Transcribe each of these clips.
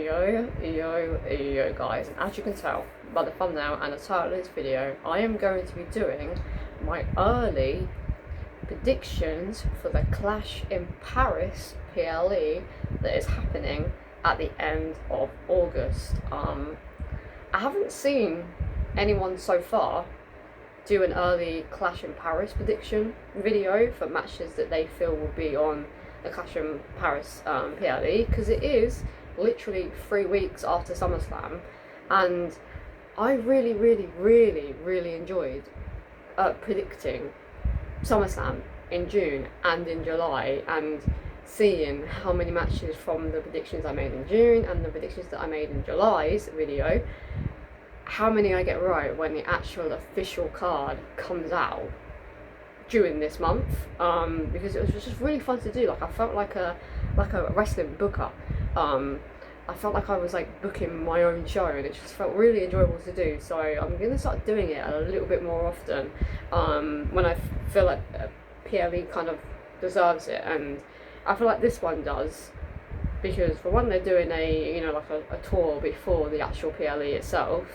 Yo, guys, and as you can tell by the thumbnail and the title of this video, I am going to be doing my early predictions for the Clash in Paris PLE that is happening at the end of August. I haven't seen anyone so far do an early Clash in Paris prediction video for matches that they feel will be on the Clash in Paris PLE, because it is literally 3 weeks after SummerSlam, and I really enjoyed predicting SummerSlam in June and in July, and seeing how many matches from the predictions I made in June and the predictions that I made in July's video, how many I get right when the actual official card comes out during this month, because it was just really fun to do. Like, I felt like a wrestling booker. I felt like I was like booking my own show, and it just felt really enjoyable to do. So I'm gonna start doing it a little bit more often when I feel like PLE kind of deserves it, and I feel like this one does, because for one, they're doing a tour before the actual PLE itself,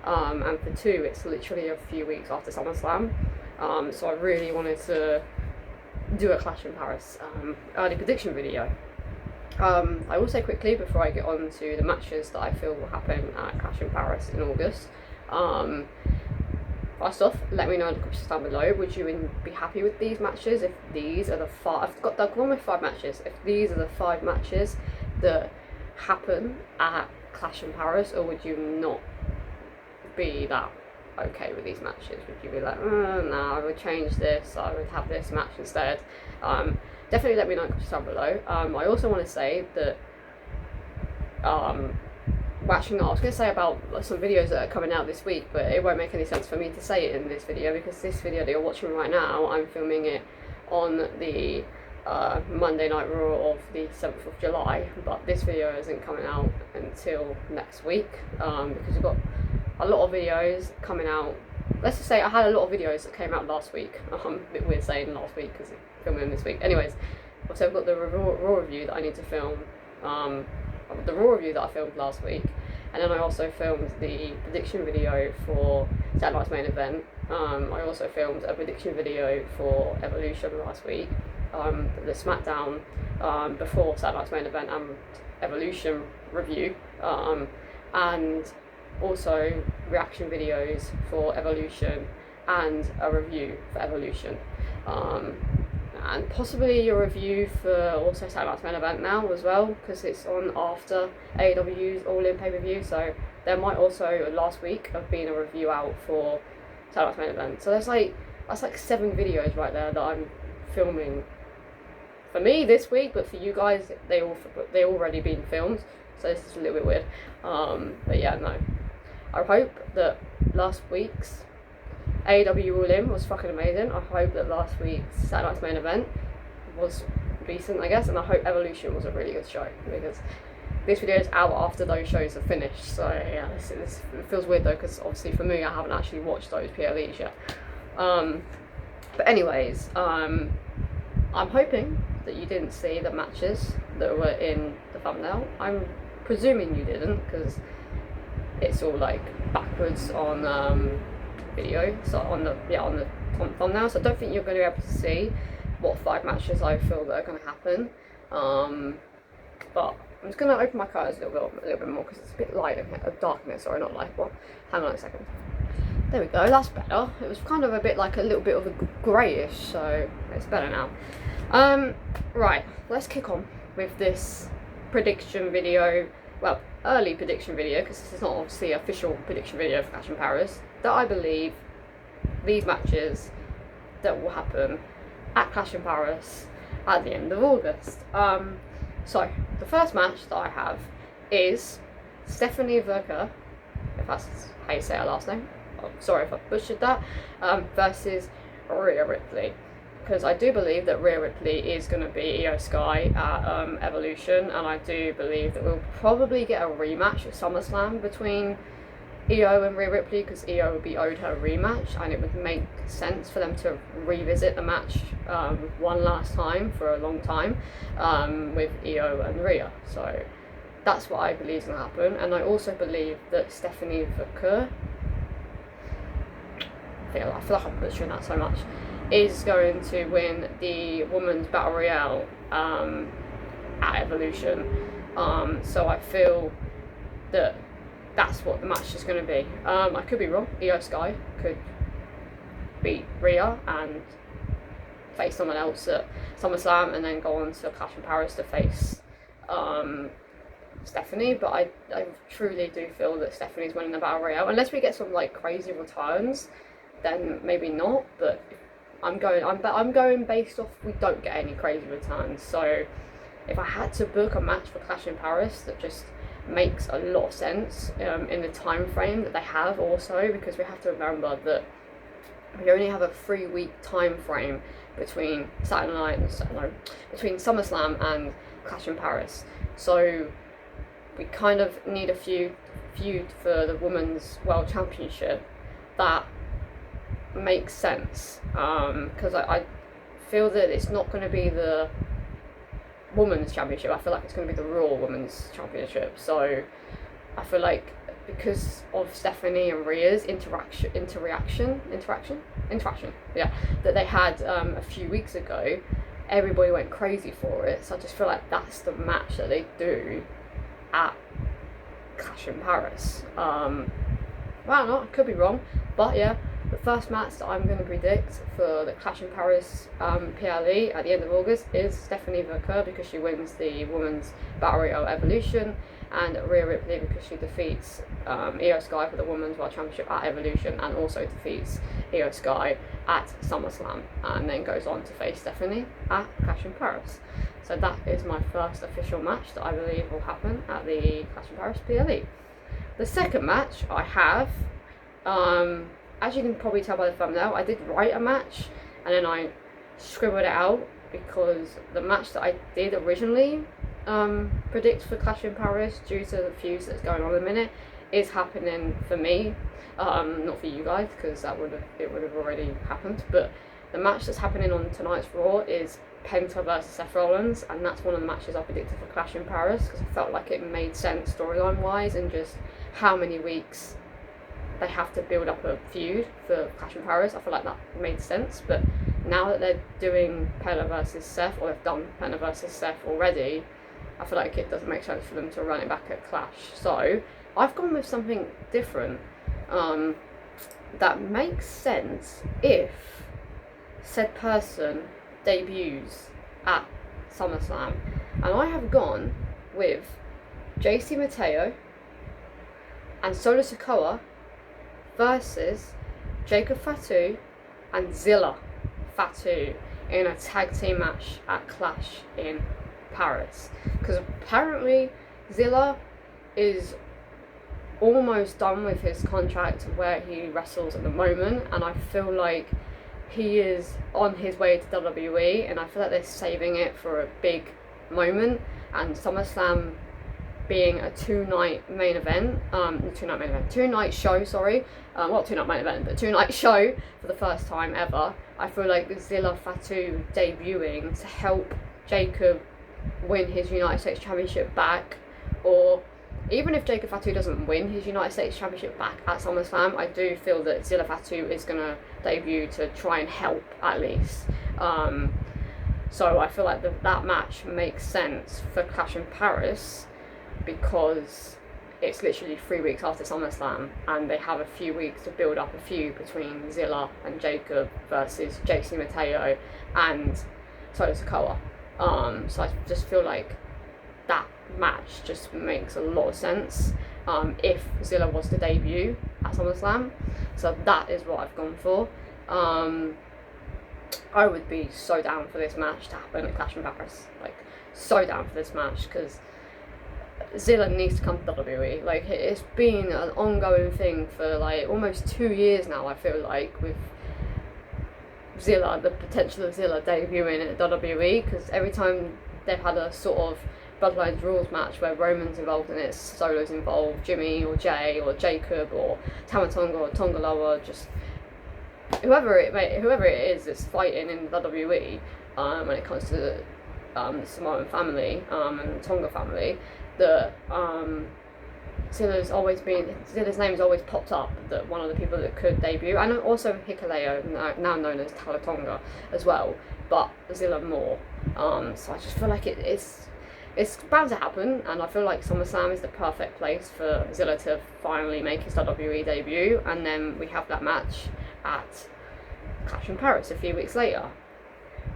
and for two, it's literally a few weeks after SummerSlam. So I really wanted to do a Clash in Paris early prediction video. I will say quickly before I get on to the matches that I feel will happen at Clash in Paris in August. First off, let me know in the comments down below, would you be happy with these matches if these are the five, I've gone with 5 matches, if these are the 5 matches that happen at Clash in Paris, or would you not be that okay with these matches? Would you be like, no, I would change this, I would have this match instead? Definitely let me know in the comments down below. I also want to say that, actually no, I was going to say about some videos that are coming out this week, but it won't make any sense for me to say it in this video, because this video that you're watching right now, I'm filming it on the Monday Night Raw of the 7th of July, but this video isn't coming out until next week, because we've got a lot of videos coming out. Let's just say I had a lot of videos that came out last week. A bit weird saying last week because I'm filming this week. Anyways, so I've got the Raw review that I need to film, the Raw review that I filmed last week, and then I also filmed the prediction video for Saturday Night's Main Event. I also filmed a prediction video for Evolution last week, the SmackDown before Saturday Night's Main Event and Evolution review, and also reaction videos for Evolution and a review for Evolution, and possibly a review for also Saturday Night's Main Event now as well, because it's on after AEW's All In pay-per-view, so there might also last week have been a review out for Saturday Night's Main Event. So that's like 7 videos right there that I'm filming for me this week, but for you guys they already been filmed, so this is a little bit weird. But yeah, no, I hope that last week's AEW All In was fucking amazing. I hope that last week's Saturday Night's Main Event was decent, I guess, and I hope Evolution was a really good show, because this video is out after those shows are finished. So yeah, this feels weird though, because obviously for me, I haven't actually watched those PLEs yet. But anyways, I'm hoping that you didn't see the matches that were in the thumbnail. I'm presuming you didn't, because it's all like backwards on video, so on the thumbnail, so I don't think you're going to be able to see what 5 matches I feel that are going to happen, but I'm just going to open my curtains a little bit more, because it's a bit light in here, darkness, sorry, not light. Well, hang on a second. There we go, that's better. It was kind of a little bit of a greyish, so it's better now. Right, let's kick on with this prediction video, well, early prediction video, because this is not obviously an official prediction video for Clash in Paris, that I believe these matches that will happen at Clash in Paris at the end of August. So the first match that I have is Stephanie Verker, if that's how you say her last name, oh, sorry if I butchered that, versus Rhea Ripley, because I do believe that Rhea Ripley is going to be Io Sky at Evolution, and I do believe that we'll probably get a rematch at SummerSlam between Io and Rhea Ripley, because Io would be owed her a rematch, and it would make sense for them to revisit the match one last time for a long time with Io and Rhea. So That's what I believe is going to happen. And I also believe that Stephanie Vaquer, I feel like I'm butchering that so much, is going to win the Women's Battle Royale at Evolution. So I feel that that's what the match is going to be. I could be wrong. Io Sky could beat Rhea and face someone else at SummerSlam and then go on to Clash in Paris to face Stephanie, but I truly do feel that Stephanie's winning the Battle Royale. Unless we get some like crazy returns, then maybe not, but I'm going based off we don't get any crazy returns. So if I had to book a match for Clash in Paris that just makes a lot of sense in the time frame that they have, also because we have to remember that we only have a 3-week time frame between between SummerSlam and Clash in Paris, so we kind of need a feud for the Women's World Championship that makes sense, because I feel that it's not going to be the Women's Championship. I feel like it's going to be the Raw Women's Championship. So I feel like because of Stephanie and Rhea's interaction, yeah, that they had a few weeks ago, everybody went crazy for it. So I just feel like that's the match that they do at Clash in Paris. Well, no, I could be wrong, but yeah, the first match that I'm going to predict for the Clash in Paris PLE at the end of August is Stephanie Vaquer, because she wins the Women's Battle Royale Evolution, and Rhea Ripley because she defeats Io Sky for the Women's World Championship at Evolution, and also defeats Io Sky at SummerSlam, and then goes on to face Stephanie at Clash in Paris. So that is my first official match that I believe will happen at the Clash in Paris PLE. The second match I have, as you can probably tell by the thumbnail, I did write a match and then I scribbled it out, because the match that I did originally predict for Clash in Paris, due to the fuse that's going on in a minute, is happening for me, not for you guys, because it would have already happened. But the match that's happening on tonight's Raw is Penta versus Seth Rollins, and that's one of the matches I predicted for Clash in Paris, because I felt like it made sense storyline wise, and just how many weeks they have to build up a feud for Clash in Paris. I feel like that made sense. But now that they're doing Penta versus Seth, or they've done Penta versus Seth already, I feel like it doesn't make sense for them to run it back at Clash. So I've gone with something different that makes sense if said person debuts at SummerSlam, and I have gone with JC Mateo and Solo Sikoa versus Jacob Fatu and Zilla Fatu in a tag team match at Clash in Paris, because apparently Zilla is almost done with his contract where he wrestles at the moment, and I feel like he is on his way to WWE, and I feel like they're saving it for a big moment, and SummerSlam being a two-night show, for the first time ever. I feel like Zilla Fatu debuting to help Jacob win his United States Championship back, or even if Jacob Fatu doesn't win his United States Championship back at SummerSlam, I do feel that Zilla Fatu is going to debut to try and help at least. So I feel like that match makes sense for Clash in Paris, because it's literally 3 weeks after SummerSlam, and they have a few weeks to build up a feud between Zilla and Jacob versus JC Mateo and Solo Sikoa. So I just feel like that match just makes a lot of sense if Zilla was to debut at SummerSlam. So that is what I've gone for. I would be so down for this match to happen at Clash in Paris. Like, so down for this match, because Zilla needs to come to WWE. Like, it's been an ongoing thing for like almost 2 years now, I feel like, with Zilla, the potential of Zilla debuting at WWE, because every time they've had a sort of Bloodlines rules match where Roman's involved in it, Solo's involved, Jimmy or Jay or Jacob or Tama Tonga or Tonga Loa, just whoever it is that's fighting in the WWE when it comes to the Samoan family and the Tonga family, that Zilla's name has always popped up, that one of the people that could debut, and also Hikuleo, now known as Talatonga as well, but Zilla more. So I just feel like it's bound to happen, and I feel like SummerSlam is the perfect place for Zilla to finally make his WWE debut, and then we have that match at Clash in Paris a few weeks later.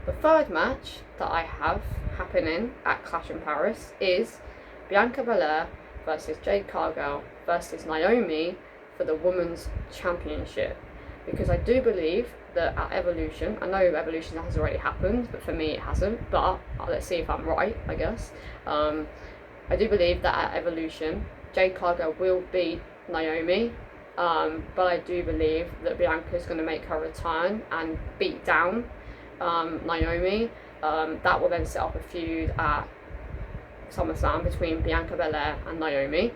The third match that I have happening at Clash in Paris is Bianca Belair versus Jade Cargill versus Naomi for the Women's Championship, because I do believe that at Evolution, I know Evolution has already happened, but for me it hasn't, but let's see if I'm right, I guess. I do believe that at Evolution, Jade Cargill will beat Naomi, but I do believe that Bianca is going to make her return and beat down Naomi. That will then set up a feud at SummerSlam between Bianca Belair and Naomi.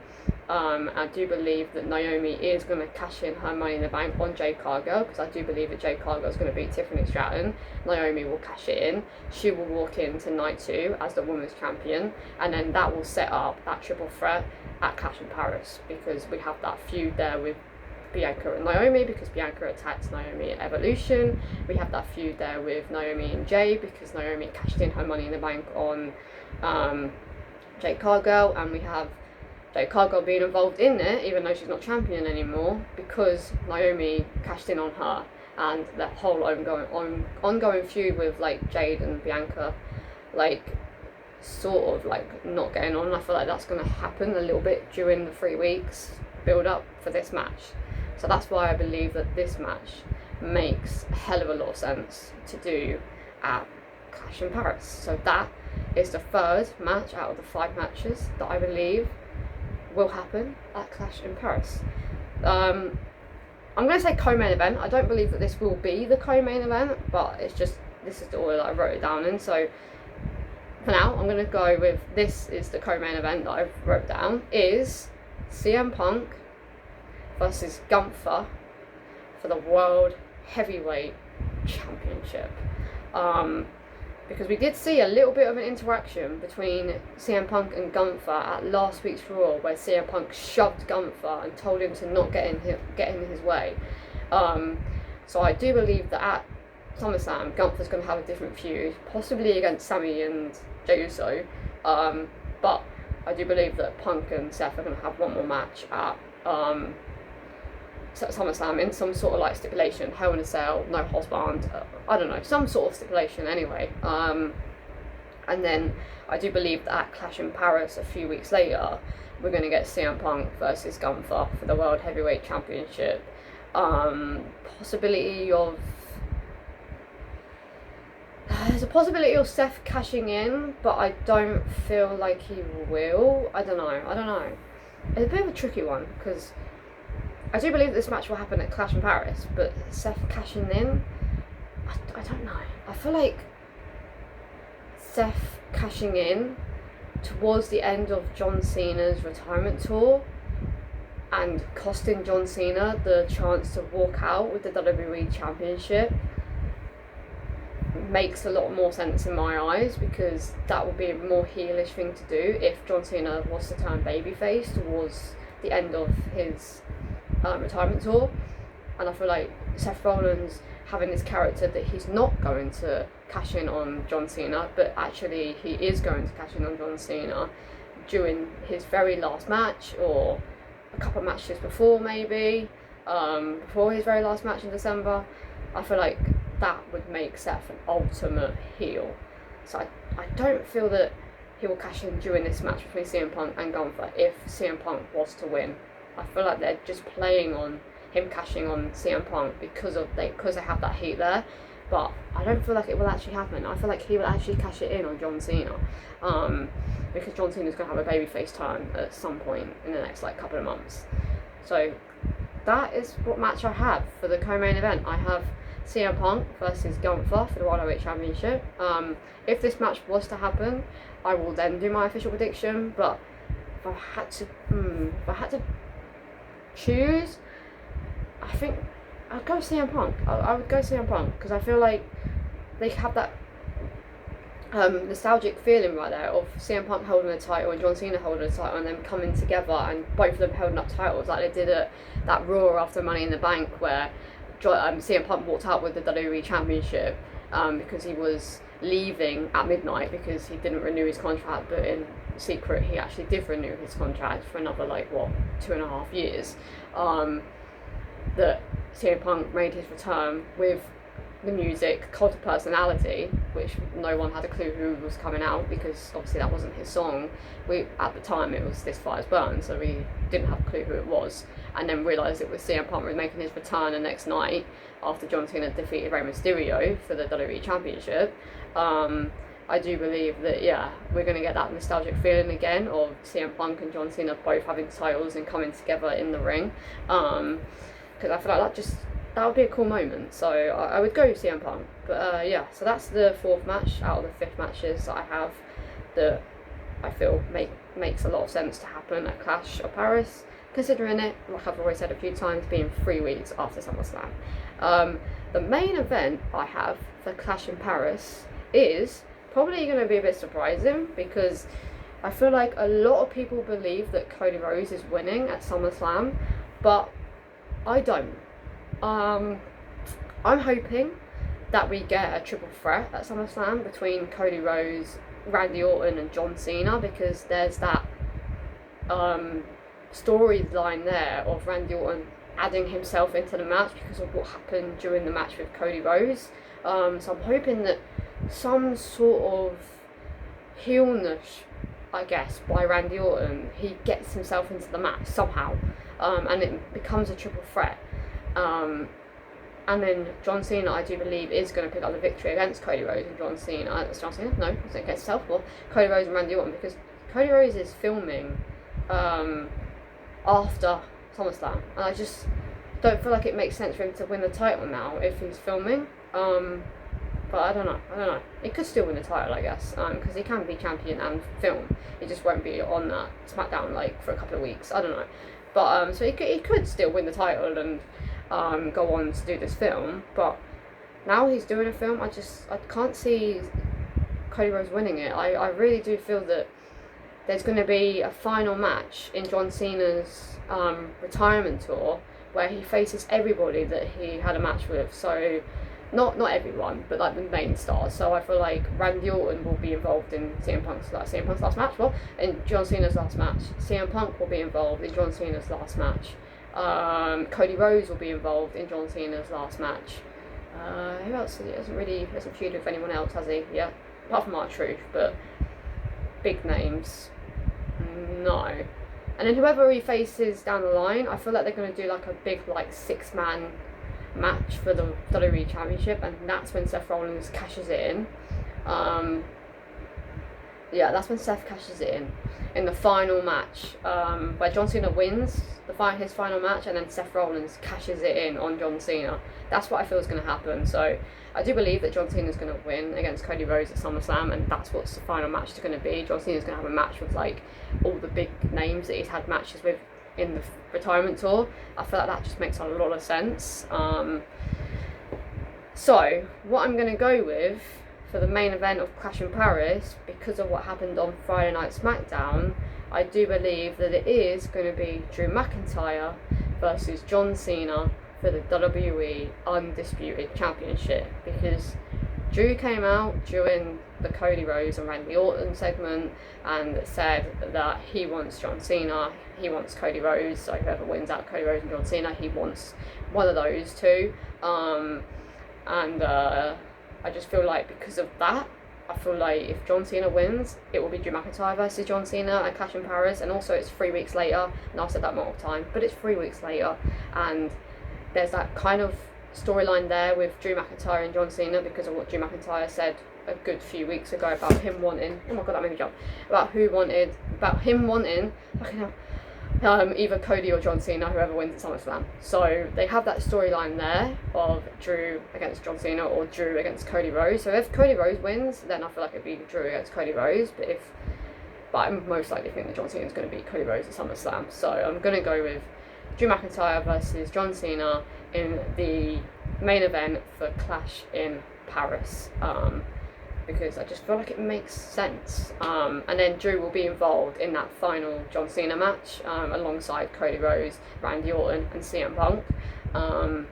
I do believe that Naomi is going to cash in her Money in the Bank on Jade Cargill, because I do believe that Jade Cargill is going to beat Tiffany Stratton. Naomi will cash it in. She will walk into night 2 as the women's champion, and then that will set up that triple threat at Clash in Paris, because we have that feud there with Bianca and Naomi, because Bianca attacked Naomi at Evolution. We have that feud there with Naomi and Jade, because Naomi cashed in her Money in the Bank on Jade Cargill, and we have Jade Cargill being involved in it, even though she's not champion anymore, because Naomi cashed in on her, and the whole ongoing feud with like Jade and Bianca, like sort of like not getting on. I feel like that's going to happen a little bit during the 3 weeks build up for this match. So that's why I believe that this match makes a hell of a lot of sense to do at Clash in Paris. So that is the third match out of the 5 matches that I believe will happen at Clash in Paris. I'm going to say co-main event. I don't believe that this will be the co-main event, but it's just, this is the order that I wrote it down in. So for now, I'm going to go with, this is the co-main event that I wrote down, is CM Punk versus Gunther for the World Heavyweight Championship. Because we did see a little bit of an interaction between CM Punk and Gunther at last week's Raw, where CM Punk shoved Gunther and told him to not get in his way. So I do believe that at SummerSlam, Gunther's going to have a different feud, possibly against Sami and Jey Uso. But I do believe that Punk and Seth are going to have one more match at SummerSlam in some sort of like stipulation, Hell in a Cell, no husband, I don't know, some sort of stipulation anyway. And then I do believe that at Clash in Paris a few weeks later, we're going to get CM Punk versus Gunther for the World Heavyweight Championship. Possibility of... There's a possibility of Seth cashing in, but I don't feel like he will. I don't know. It's a bit of a tricky one, because I do believe this match will happen at Clash in Paris, but Seth cashing in, I don't know. I feel like Seth cashing in towards the end of John Cena's retirement tour and costing John Cena the chance to walk out with the WWE Championship makes a lot more sense in my eyes, because that would be a more heelish thing to do if John Cena was to turn babyface towards the end of his retirement tour. And I feel like Seth Rollins having this character that he's not going to cash in on John Cena, but actually he is going to cash in on John Cena during his very last match, or a couple of matches before, maybe before his very last match in December. I feel like that would make Seth an ultimate heel. So I don't feel that he will cash in during this match between CM Punk and Gunther if CM Punk was to win. I feel like they're just playing on him cashing on CM Punk because they have that heat there, but I don't feel like it will actually happen. I feel like he will actually cash it in on John Cena, because John Cena's going to have a babyface turn at some point in the next like couple of months. So that is what match I have for the co-main event. I have CM Punk versus Gunther for the World Heavyweight Championship. If this match was to happen, I will then do my official prediction, but if I had to choose, I think I'd go CM Punk. I would go CM Punk, because I feel like they have that nostalgic feeling right there of CM Punk holding the title and John Cena holding the title and them coming together and both of them holding up titles like they did at that Raw after Money in the Bank where CM Punk walked out with the WWE Championship because he was leaving at midnight because he didn't renew his contract, but in secret he actually did renew his contract for another 2.5 years. That CM Punk made his return with the music Cult of Personality, which no one had a clue who was coming out because obviously that wasn't his song. At the time it was This Fires Burn, so we didn't have a clue who it was, and then realised it was CM Punk making his return the next night after John Cena defeated Rey Mysterio for the WWE Championship. I do believe that, we're going to get that nostalgic feeling again of CM Punk and John Cena both having titles and coming together in the ring. Because I feel like that would be a cool moment. So I would go CM Punk. But so that's the 4th match out of the 5 matches that I have that I feel makes a lot of sense to happen at Clash of Paris, considering it, like I've always said a few times, being 3 weeks after SummerSlam. The main event I have for Clash in Paris is probably going to be a bit surprising because I feel like a lot of people believe that Cody Rhodes is winning at SummerSlam, but I don't. I'm hoping that we get a triple threat at SummerSlam between Cody Rhodes, Randy Orton and John Cena, because there's that storyline there of Randy Orton adding himself into the match because of what happened during the match with Cody Rhodes. So I'm hoping that some sort of heelness, I guess, by Randy Orton, he gets himself into the match somehow, and it becomes a triple threat. And then John Cena, I do believe, is going to pick up the victory against Cody Rhodes and John Cena. It's John Cena? No, it's against himself. Well, Cody Rhodes and Randy Orton, because Cody Rhodes is filming after SummerSlam, and I just don't feel like it makes sense for him to win the title now if he's filming. But I don't know. He could still win the title, I guess, because he can be champion and film. He just won't be on that SmackDown for a couple of weeks. I don't know. But so he could still win the title and go on to do this film. But now he's doing a film, I can't see Cody Rhodes winning it. I really do feel that there's going to be a final match in John Cena's retirement tour where he faces everybody that he had a match with. So not everyone, but the main stars. So I feel like Randy Orton will be involved in CM Punk's last match. Well, in John Cena's last match, CM Punk will be involved in John Cena's last match. Cody Rhodes will be involved in John Cena's last match. Who else? He hasn't feuded with anyone else, has he? Yeah, apart from R-Truth, but big names, no. And then whoever he faces down the line, I feel like they're going to do a big 6-man match for the WWE Championship, and that's when Seth Rollins cashes it in. That's when Seth cashes it in the final match, where John Cena wins his final match, and then Seth Rollins cashes it in on John Cena. That's what I feel is going to happen. So I do believe that John Cena is going to win against Cody Rhodes at SummerSlam, and that's what the final match is going to be. John Cena is going to have a match with all the big names that he's had matches with in the retirement tour. I feel like that just makes a lot of sense. So what I'm going to go with for the main event of Clash in Paris, because of what happened on Friday Night SmackDown, I do believe that it is going to be Drew McIntyre versus John Cena for the WWE Undisputed Championship, because Drew came out during the Cody Rhodes and Randy Orton segment and said that he wants John Cena, he wants Cody Rhodes, so whoever wins out Cody Rhodes and John Cena, he wants one of those two. I just feel like because of that, I feel like if John Cena wins, it will be Drew McIntyre versus John Cena at Clash in Paris, and also it's 3 weeks later, and I've said that multiple times, but it's 3 weeks later, and there's that kind of storyline there with Drew McIntyre and John Cena because of what Drew McIntyre said a good few weeks ago about him wanting, oh my god, that made me jump, about him wanting, fucking hell, either Cody or John Cena, whoever wins at SummerSlam. So they have that storyline there of Drew against John Cena or Drew against Cody Rhodes. So if Cody Rhodes wins, then I feel like it'd be Drew against Cody Rhodes. But I'm most likely think that John Cena is going to beat Cody Rhodes at SummerSlam. So I'm going to go with Drew McIntyre versus John Cena in the main event for Clash in Paris. because I just feel like it makes sense. And then Drew will be involved in that final John Cena match alongside Cody Rhodes, Randy Orton, and CM Punk. And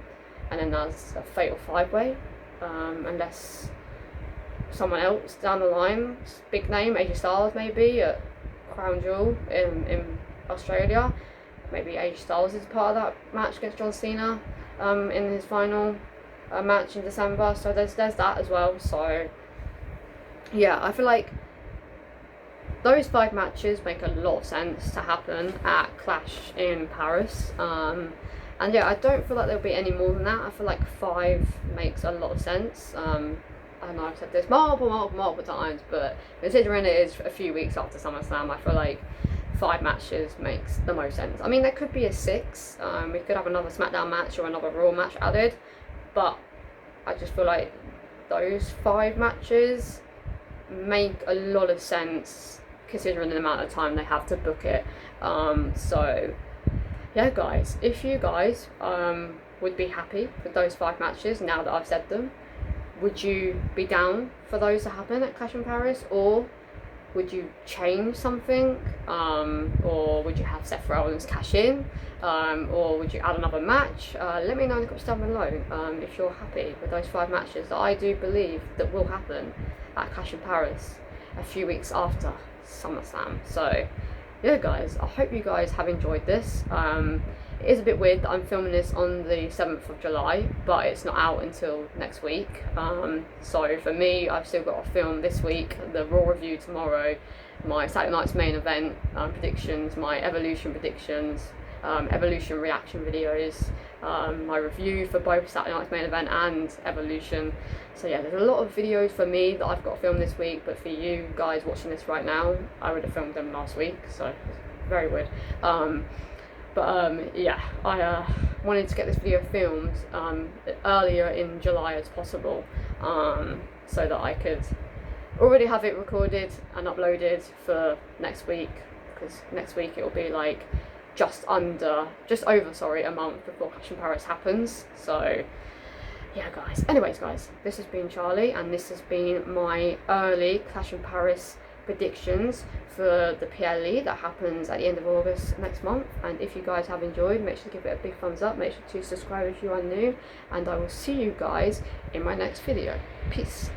then there's a fatal 5-way, unless someone else down the line, big name, AJ Styles maybe at Crown Jewel in Australia. Maybe AJ Styles is part of that match against John Cena in his final match in December. So there's that as well. So yeah, I feel like those 5 matches make a lot of sense to happen at Clash in Paris. And yeah, I don't feel like there'll be any more than that. I feel like 5 makes a lot of sense. I know I've said this multiple times, but considering it is a few weeks after SummerSlam, I feel like 5 matches makes the most sense. I mean, there could be a 6. We could have another SmackDown match or another Raw match added, but I just feel like those 5 matches make a lot of sense considering the amount of time they have to book it. So yeah, guys, if you guys would be happy with those 5 matches now that I've said them, would you be down for those to happen at Clash in Paris, or would you change something, or would you have Seth Rollins cash in, or would you add another match? Let me know in the comments down below if you're happy with those 5 matches that I do believe that will happen at Clash in Paris a few weeks after SummerSlam. So yeah, guys, I hope you guys have enjoyed this. It is a bit weird that I'm filming this on the 7th of July, but it's not out until next week. So for me, I've still got to film this week, the Raw review tomorrow, my Saturday night's main event predictions, my Evolution predictions, Evolution reaction videos, my review for both Saturday night's main event and Evolution. So yeah, there's a lot of videos for me that I've got to film this week, but for you guys watching this right now, I would have filmed them last week, so it's very weird. Yeah, I wanted to get this video filmed earlier in July as possible, so that I could already have it recorded and uploaded for next week, because next week it will be like just over a month before Clash in Paris happens. So yeah, guys, anyways, guys, this has been Charlie, and this has been my early Clash in Paris predictions for the PLE that happens at the end of August next month. And if you guys have enjoyed, make sure to give it a big thumbs up, make sure to subscribe if you are new, and I will see you guys in my next video. Peace.